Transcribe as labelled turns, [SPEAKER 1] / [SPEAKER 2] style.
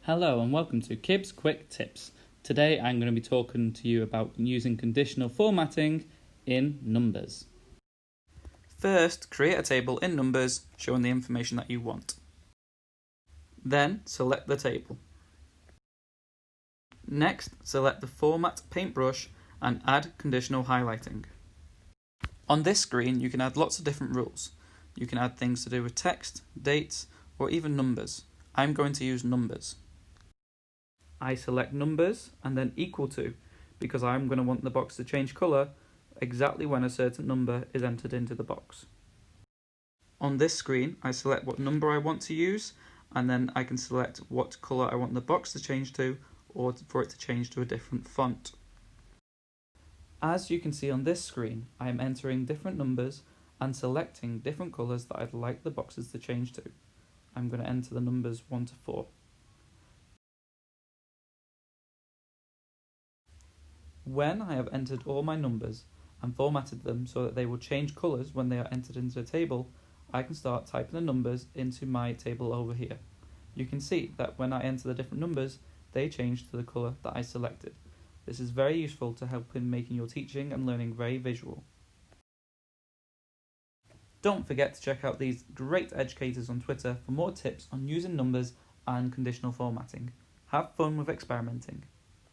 [SPEAKER 1] Hello and welcome to KIBS Quick Tips. Today I'm going to be talking to you about using conditional formatting in Numbers. First, create a table in Numbers showing the information that you want. Then, select the table. Next, select the Format paintbrush and add conditional highlighting. On this screen, you can add lots of different rules. You can add things to do with text, dates, or even numbers. I'm going to use numbers. I select numbers and then equal to, because I'm going to want the box to change colour exactly when a certain number is entered into the box. On this screen, I select what number I want to use, and then I can select what colour I want the box to change to, or for it to change to a different font. As you can see on this screen, I am entering different numbers and selecting different colours that I'd like the boxes to change to. I'm going to enter the numbers 1 to 4. When I have entered all my numbers and formatted them so that they will change colours when they are entered into the table, I can start typing the numbers into my table over here. You can see that when I enter the different numbers, they change to the colour that I selected. This is very useful to help in making your teaching and learning very visual. Don't forget to check out these great educators on Twitter for more tips on using numbers and conditional formatting. Have fun with experimenting.